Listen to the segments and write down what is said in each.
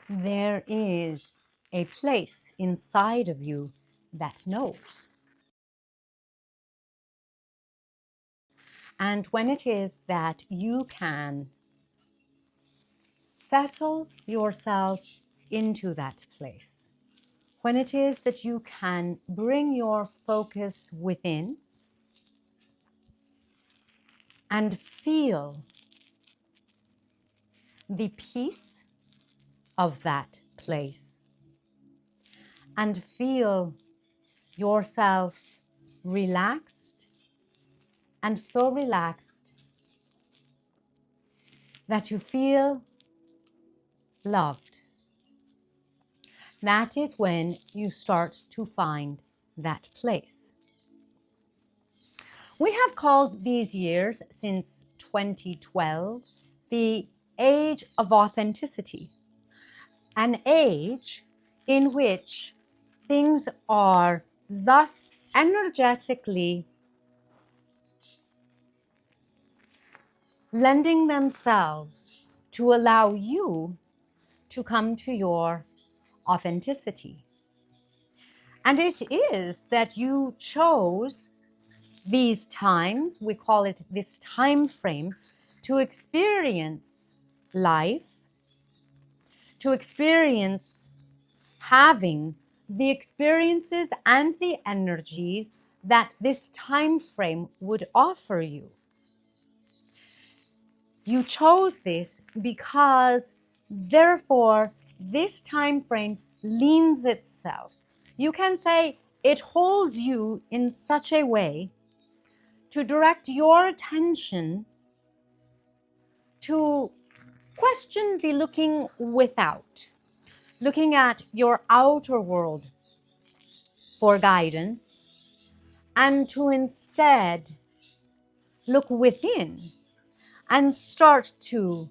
there is a place inside of you that knows. And when it is that you can settle yourself into that place, when it is that you can bring your focus within and feel the peace of that place and feel yourself relaxed, and so relaxed that you feel loved, that is when you start to find that place. We have called these years since 2012 the age of authenticity, an age in which things are thus energetically lending themselves to allow you to come to your authenticity. And it is that you chose these times, we call it this time frame, to experience life, to experience having the experiences and the energies that this time frame would offer you. You chose this because, therefore, this time frame leans itself. You can say it holds you in such a way to direct your attention to question the looking without, looking at your outer world for guidance, and to instead look within and start to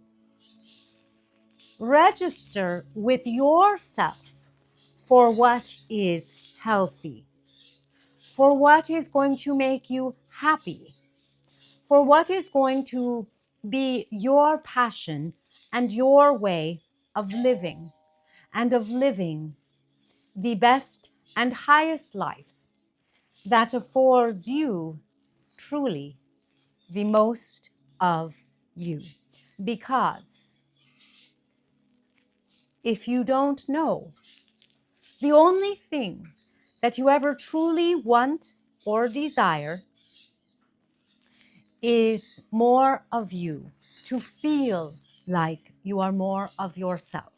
register with yourself for what is healthy, for what is going to make you happy, for what is going to be your passion and your way of living, and of living the best and highest life that affords you truly the most of you. Because if you don't know, the only thing that you ever truly want or desire is more of you, to feel like you are more of yourself.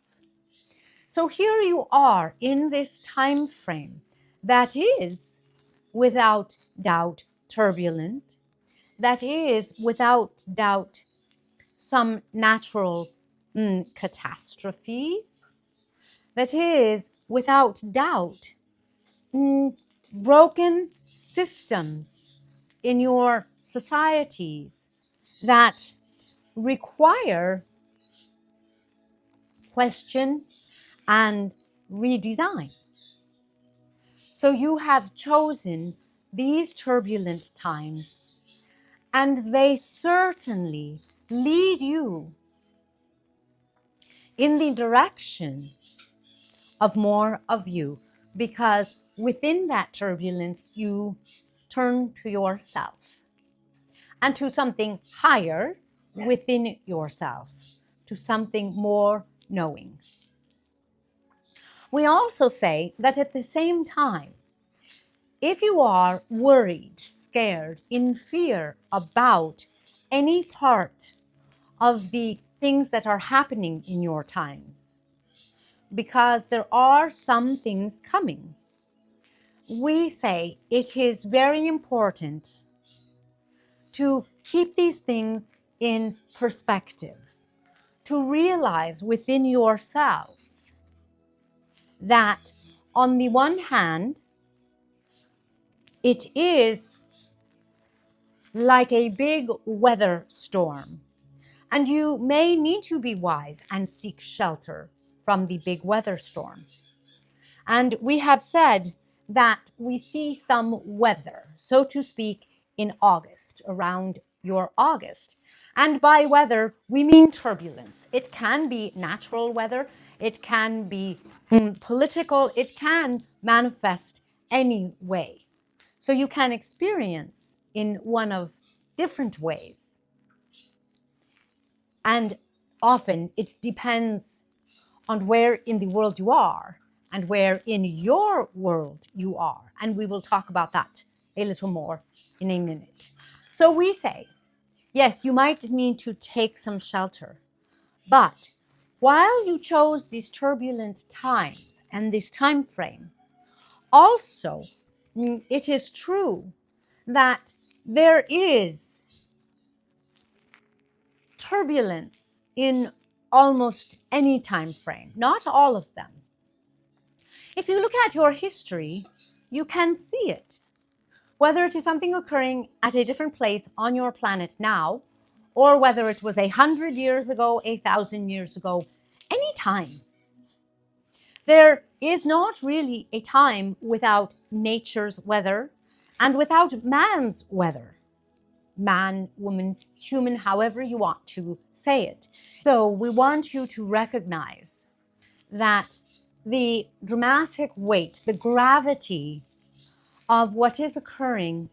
So here you are in this time frame that is without doubt turbulent, that is without doubt some natural catastrophes, that is without doubt broken systems in your societies that require question and redesign. So you have chosen these turbulent times, and they certainly lead you in the direction of more of you, because within that turbulence, you turn to yourself and to something higher within yourself, to something more knowing. We also say that at the same time, if you are worried, scared, in fear about any part of the things that are happening in your times, because there are some things coming, we say it is very important to keep these things in perspective, to realize within yourself that on the one hand, it is like a big weather storm, and you may need to be wise and seek shelter from the big weather storm. And we have said that we see some weather, so to speak, in August, around your August. And by weather, we mean turbulence. It can be natural weather, it can be political, it can manifest any way. So you can experience in one of different ways. And often it depends on where in the world you are and where in your world you are. And we will talk about that a little more in a minute. So we say, yes, you might need to take some shelter, but while you chose these turbulent times and this time frame, also it is true that there is turbulence in almost any time frame, not all of them. If you look at your history, you can see it. Whether it is something occurring at a different place on your planet now, or whether it was 100 years ago, 1,000 years ago, any time. There is not really a time without nature's weather and without man's weather. Man, woman, human, however you want to say it. So we want you to recognize that the dramatic weight, the gravity of what is occurring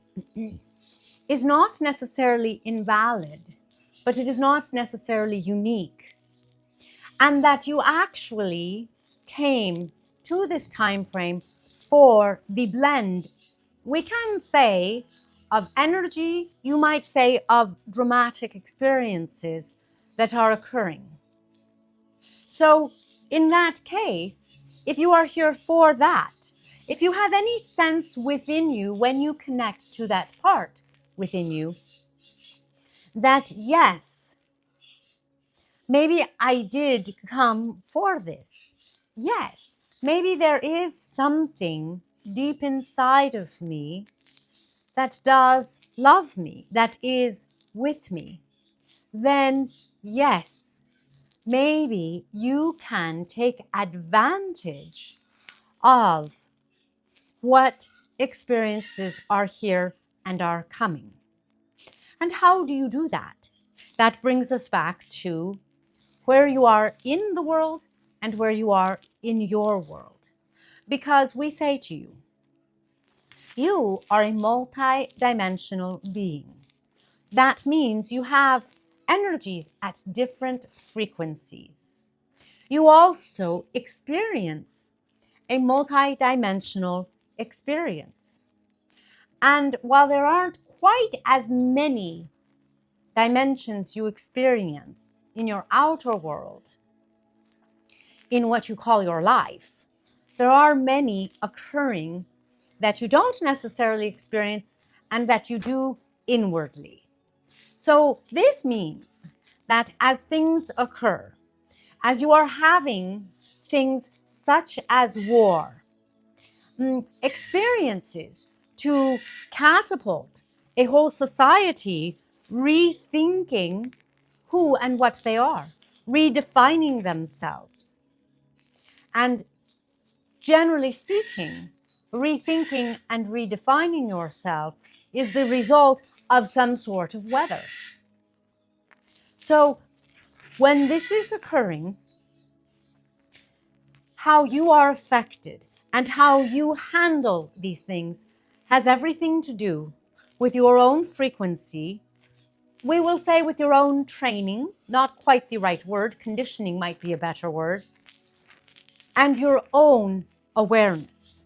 is not necessarily invalid, but it is not necessarily unique. And that you actually came to this time frame for the blend, we can say, of energy, you might say of dramatic experiences that are occurring. So in that case, if you are here for that, if you have any sense within you when you connect to that part within you, that yes, maybe I did come for this. Yes, maybe there is something deep inside of me that does love me, that is with me. Then yes, maybe you can take advantage of what experiences are here and are coming. And how do you do that? That brings us back to where you are in the world and where you are in your world. Because we say to you, you are a multi-dimensional being. That means you have energies at different frequencies. You also experience a multi-dimensional experience. And while there aren't quite as many dimensions you experience in your outer world, in what you call your life, there are many occurring that you don't necessarily experience and that you do inwardly. So this means that as things occur, as you are having things such as war, experiences to catapult a whole society rethinking who and what they are, redefining themselves. And generally speaking, rethinking and redefining yourself is the result of some sort of weather. So when this is occurring, how you are affected and how you handle these things has everything to do with your own frequency. We will say with your own training, not quite the right word, conditioning might be a better word, and your own awareness.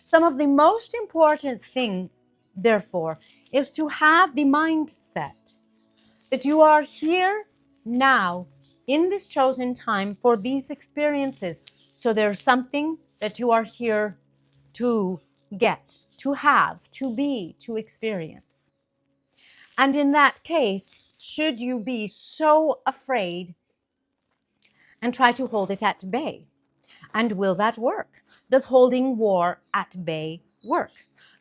Some of the most important thing, therefore, is to have the mindset that you are here now in this chosen time for these experiences. So there's something that you are here to get, to have, to be, to experience. And in that case, should you be so afraid and try to hold it at bay? And will that work? Does holding war at bay work?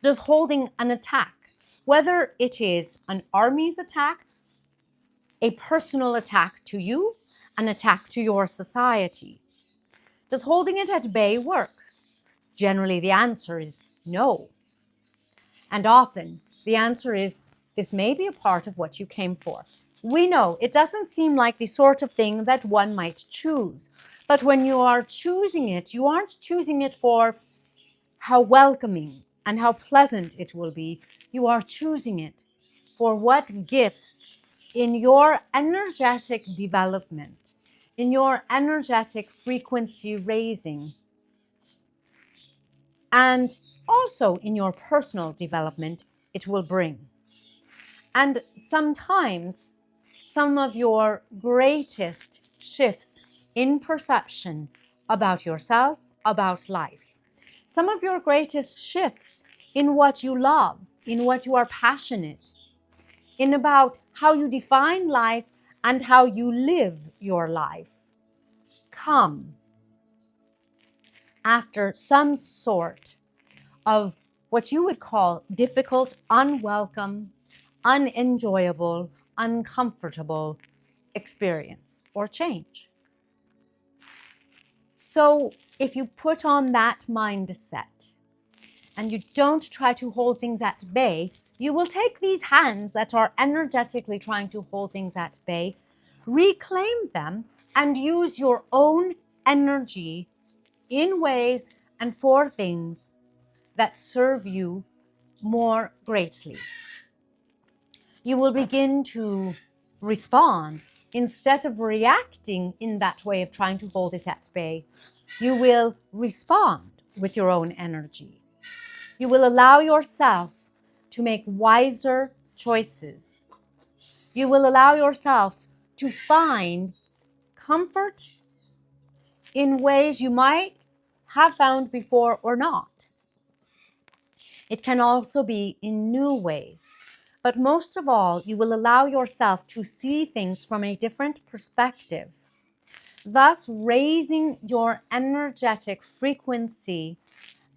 Does holding an attack, whether it is an army's attack, a personal attack to you, an attack to your society, does holding it at bay work? Generally, the answer is no. And often, the answer is this may be a part of what you came for. We know it doesn't seem like the sort of thing that one might choose. But when you are choosing it, you aren't choosing it for how welcoming and how pleasant it will be. You are choosing it for what gifts in your energetic development, in your energetic frequency raising, and also in your personal development it will bring. And sometimes some of your greatest shifts in perception about yourself, about life, some of your greatest shifts in what you love, in what you are passionate, in about how you define life and how you live your life, come after some sort of what you would call difficult, unwelcome, unenjoyable, uncomfortable experience or change. So if you put on that mindset and you don't try to hold things at bay, you will take these hands that are energetically trying to hold things at bay, reclaim them, and use your own energy in ways and for things that serve you more greatly. You will begin to respond instead of reacting in that way of trying to hold it at bay. You will respond with your own energy. You will allow yourself to make wiser choices. You will allow yourself to find comfort in ways you might have found before or not. It can also be in new ways. But most of all, you will allow yourself to see things from a different perspective, thus raising your energetic frequency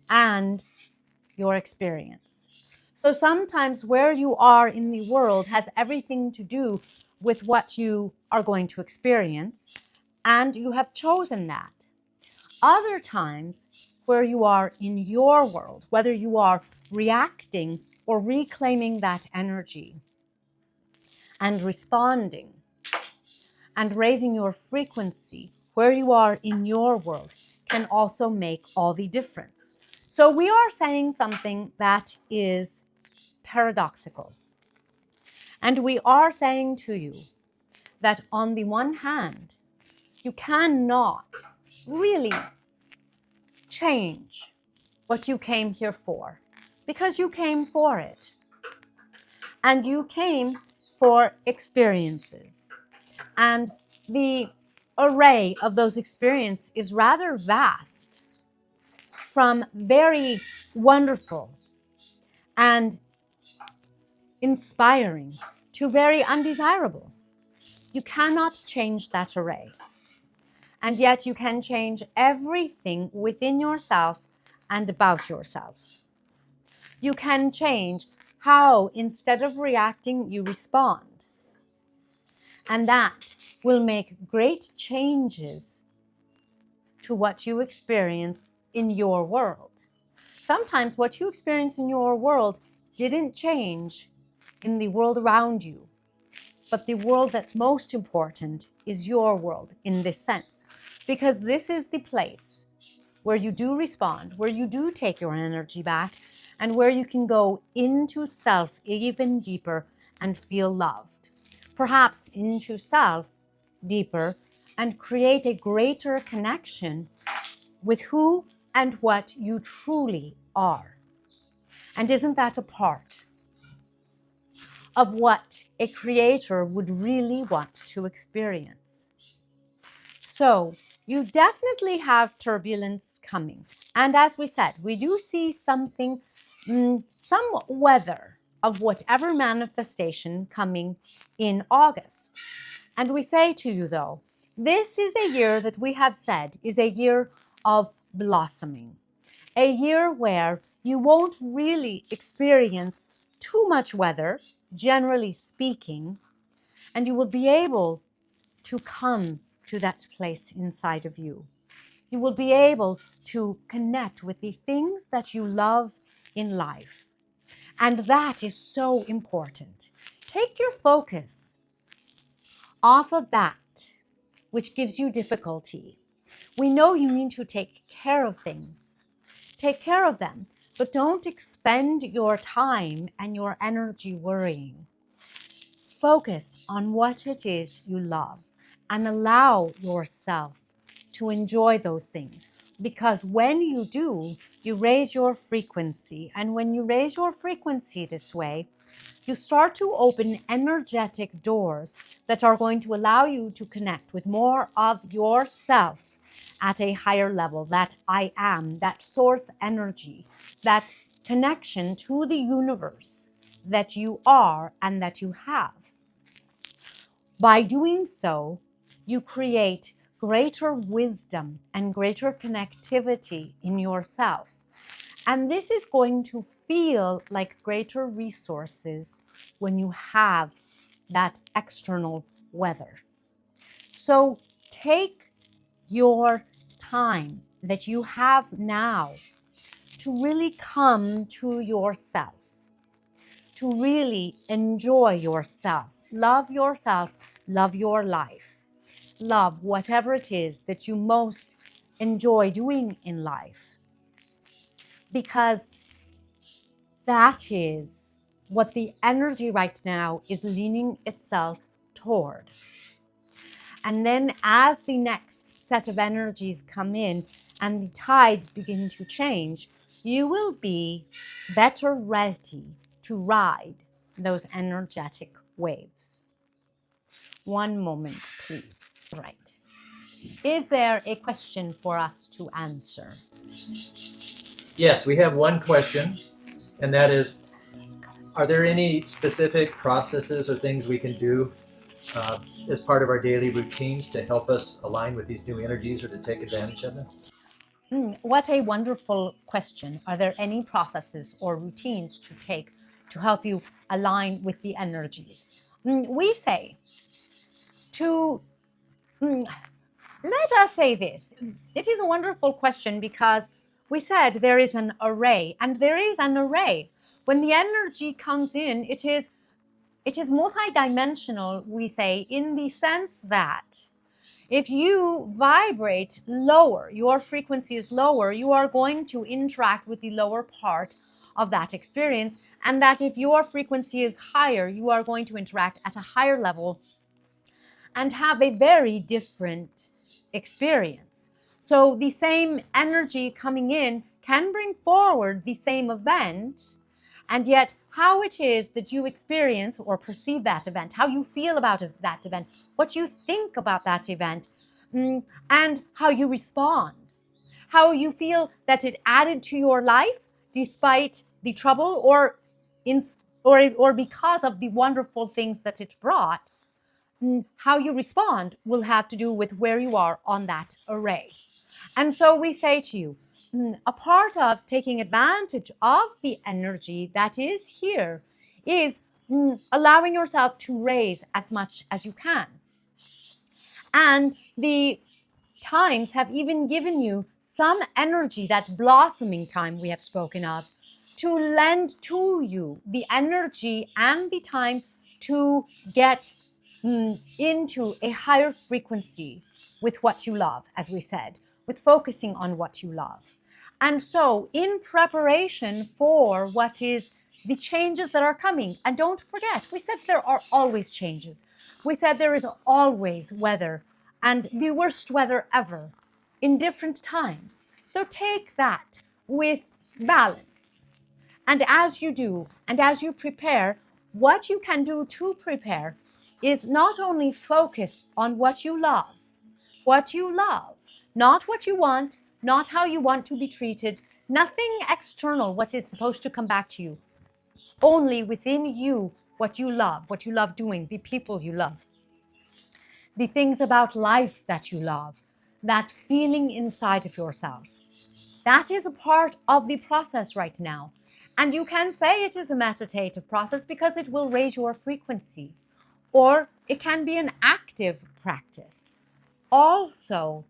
and your experience. So sometimes where you are in the world has everything to do with what you are going to experience, and you have chosen that. Other times where you are in your world, whether you are reacting or reclaiming that energy and responding and raising your frequency where you are in your world, can also make all the difference. So we are saying something that is paradoxical. And we are saying to you that on the one hand, you cannot really change what you came here for, because you came for it. And you came for experiences. And the array of those experiences is rather vast, from very wonderful and inspiring to very undesirable. You cannot change that array. And yet you can change everything within yourself and about yourself. You can change how, instead of reacting, you respond. And that will make great changes to what you experience in your world. Sometimes what you experience in your world didn't change in the world around you, but the world that's most important is your world in this sense, because this is the place where you do respond, where you do take your energy back, and where you can go into self even deeper and feel loved. Perhaps into self deeper and create a greater connection with who and what you truly are. And isn't that a part of what a creator would really want to experience? So you definitely have turbulence coming. And as we said, we do see something, some weather of whatever manifestation coming in August. And we say to you, though, this is a year that we have said is a year of blossoming, a year where you won't really experience too much weather, generally speaking, and you will be able to come to that place inside of you. You will be able to connect with the things that you love in life. And that is so important. Take your focus off of that which gives you difficulty. We know you need to take care of things. Take care of them, but don't expend your time and your energy worrying. Focus on what it is you love and allow yourself to enjoy those things. Because when you do, you raise your frequency. And when you raise your frequency this way, you start to open energetic doors that are going to allow you to connect with more of yourself at a higher level, that I am, that source energy, that connection to the universe that you are and that you have. By doing so, you create greater wisdom and greater connectivity in yourself. And this is going to feel like greater resources when you have that external weather. So take your time that you have now to really come to yourself, to really enjoy yourself, love your life, love whatever it is that you most enjoy doing in life. Because that is what the energy right now is leaning itself toward. And then as the next set of energies come in and the tides begin to change, you will be better ready to ride those energetic waves. One moment, please. Right. Is there a question for us to answer? Yes, we have one question, and that is, are there any specific processes or things we can do as part of our daily routines to help us align with these new energies or to take advantage of them? What a wonderful question. Are there any processes or routines to take to help you align with the energies? We say to, let us say this. It is a wonderful question because we said there is an array, and there is an array. When the energy comes in, it is multidimensional, we say, in the sense that if you vibrate lower, your frequency is lower, you are going to interact with the lower part of that experience. And that if your frequency is higher, you are going to interact at a higher level and have a very different experience. So the same energy coming in can bring forward the same event, and yet how it is that you experience or perceive that event, how you feel about that event, what you think about that event, and how you respond, how you feel that it added to your life despite the trouble or because of the wonderful things that it brought. How you respond will have to do with where you are on that array. And so we say to you, a part of taking advantage of the energy that is here is allowing yourself to raise as much as you can. And the times have even given you some energy, that blossoming time we have spoken of, to lend to you the energy and the time to get into a higher frequency with what you love, as we said, with focusing on what you love. And so in preparation for what is the changes that are coming, and don't forget, we said there are always changes. We said there is always weather, and the worst weather ever in different times. So take that with balance. And as you do, and as you prepare, what you can do to prepare is not only focus on what you love, not what you want, not how you want to be treated, nothing external, what is supposed to come back to you, only within you, what you love doing, the people you love, the things about life that you love, that feeling inside of yourself. That is a part of the process right now. And you can say it is a meditative process because it will raise your frequency, or it can be an active practice. Also,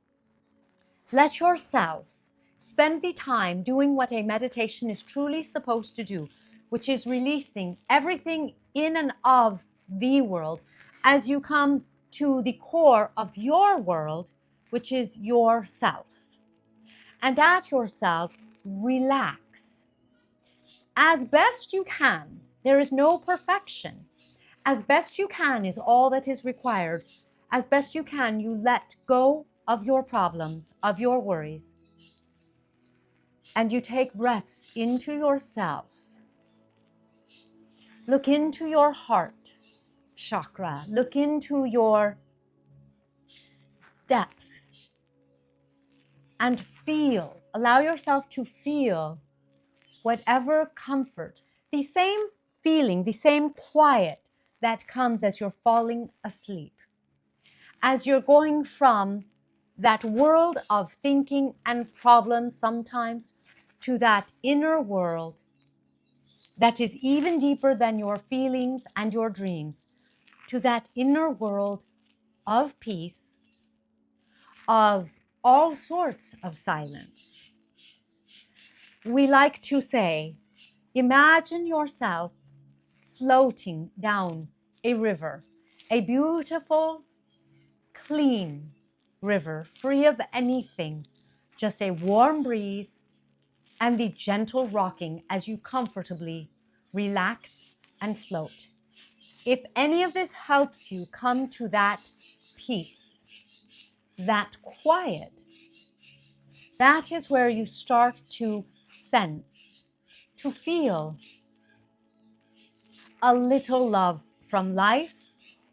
let yourself spend the time doing what a meditation is truly supposed to do, which is releasing everything in and of the world as you come to the core of your world, which is yourself. And at yourself, relax. As best you can, there is no perfection. As best you can is all that is required. As best you can, you let go of your problems, of your worries, and you take breaths into yourself. Look into your heart chakra. Look into your depth and feel. Allow yourself to feel whatever comfort, the same feeling, the same quiet that comes as you're falling asleep. As you're going from that world of thinking and problems sometimes to that inner world that is even deeper than your feelings and your dreams, to that inner world of peace, of all sorts of silence. We like to say, imagine yourself floating down a river, a beautiful, clean river, free of anything, just a warm breeze and the gentle rocking as you comfortably relax and float. If any of this helps you come to that peace, that quiet, that is where you start to sense, to feel a little love from life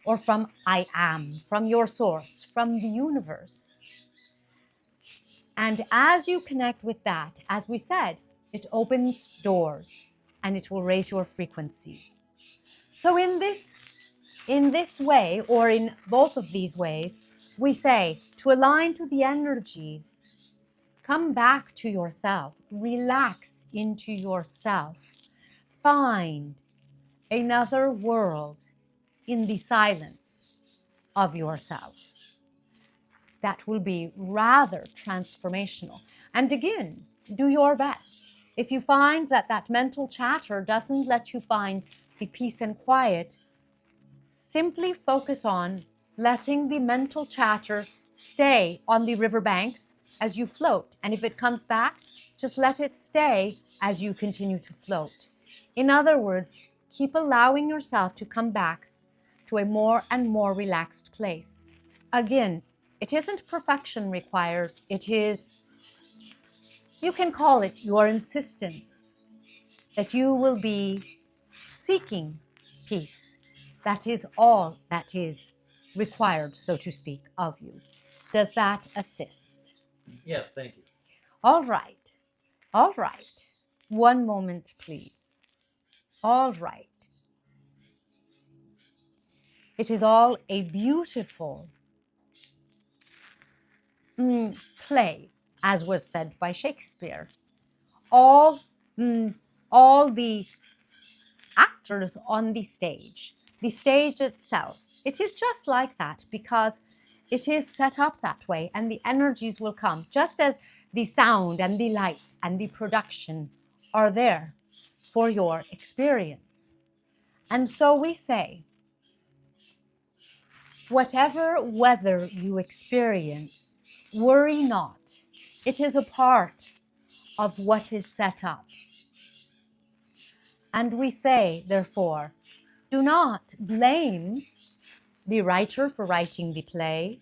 or from I am, from your source, from the universe. And as you connect with that, as we said, it opens doors and it will raise your frequency. So in this way, or in both of these ways, we say to align to the energies, come back to yourself, relax into yourself, find another world in the silence of yourself. That will be rather transformational. And again, do your best. If you find that that mental chatter doesn't let you find the peace and quiet, simply focus on letting the mental chatter stay on the riverbanks as you float. And if it comes back, just let it stay as you continue to float. In other words, keep allowing yourself to come back to a more and more relaxed place. Again, it isn't perfection required. It is, you can call it your insistence that you will be seeking peace. That is all that is required, so to speak, of you. Does that assist? Yes, thank you. All right. All right. One moment, please. All right. It is all a beautiful play, as was said by Shakespeare. All the actors on the stage itself, it is just like that because it is set up that way, and the energies will come just as the sound and the lights and the production are there for your experience. And so we say, whatever weather you experience, worry not. It is a part of what is set up. And we say, therefore, do not blame the writer for writing the play,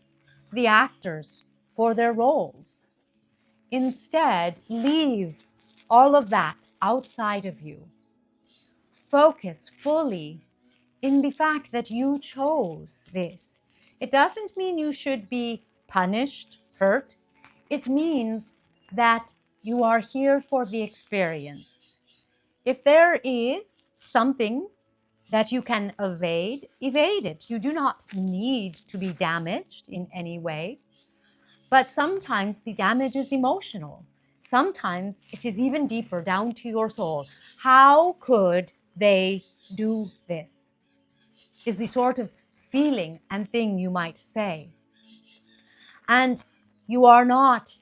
the actors for their roles. Instead, leave all of that outside of you. Focus fully in the fact that you chose this. It doesn't mean you should be punished, hurt. It means that you are here for the experience. If there is something that you can evade it. You do not need to be damaged in any way. But sometimes the damage is emotional. Sometimes it is even deeper, down to your soul. How could they do this? Is the sort of feeling and thing you might say. And you are not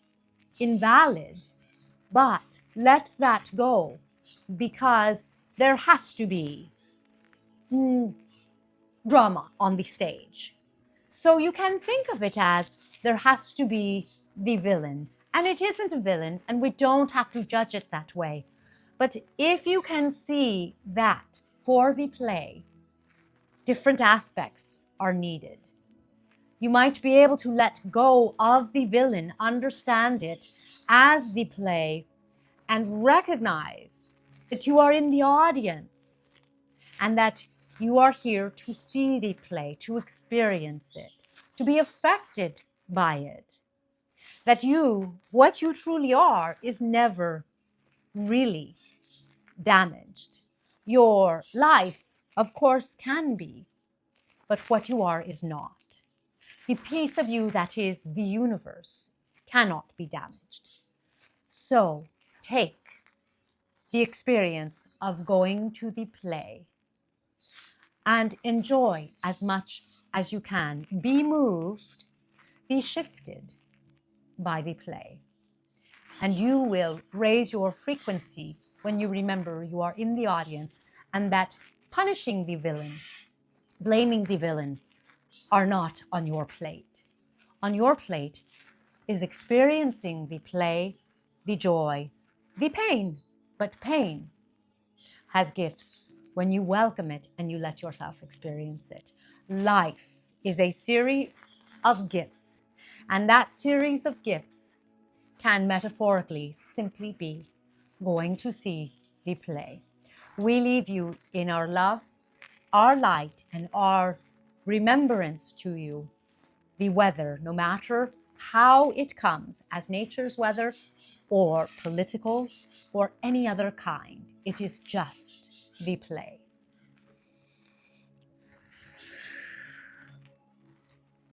invalid, but let that go, because there has to be drama on the stage. So you can think of it as there has to be the villain, and it isn't a villain, and we don't have to judge it that way. But if you can see that for the play, different aspects are needed. You might be able to let go of the villain, understand it as the play, and recognize that you are in the audience and that you are here to see the play, to experience it, to be affected by it. That you, what you truly are, is never really damaged. Your life, of course, can be, but what you are is not. The piece of you that is the universe cannot be damaged. So take the experience of going to the play and enjoy as much as you can. Be moved, be shifted by the play. And you will raise your frequency when you remember you are in the audience and that punishing the villain, blaming the villain are not on your plate. On your plate is experiencing the play, the joy, the pain. But pain has gifts when you welcome it and you let yourself experience it. Life is a series of gifts, and that series of gifts can metaphorically simply be going to see the play. We leave you in our love, our light, and our remembrance to you. The weather, no matter how it comes, as nature's weather or political or any other kind, it is just the play.